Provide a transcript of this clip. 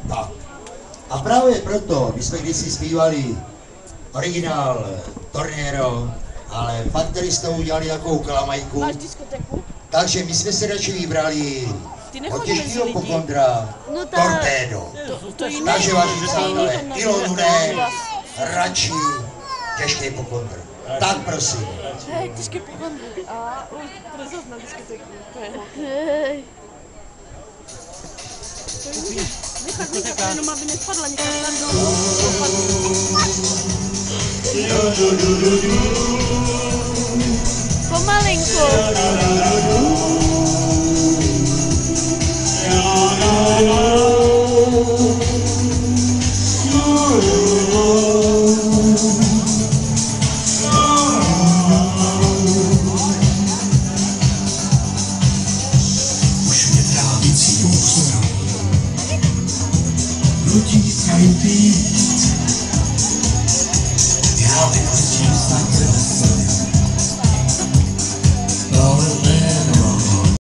Tak. A právě proto, my jsme kdysi zpívali originál Tornero, ale fakt tady jste udělali takovou kalamajku. Máš diskotéku? Takže my jsme se radši vybrali od těžkého pokondra Torpedo. Takže vážení přátelé, Ilonu ne, radši těžký pokondr. Tak prosím. Hej, těžké pokondry. A už prezos na diskotéku. To je nechat, jenom aby nespadla někam tam dolů. Pomalinku. Už mě trávící úchora nutí kajuty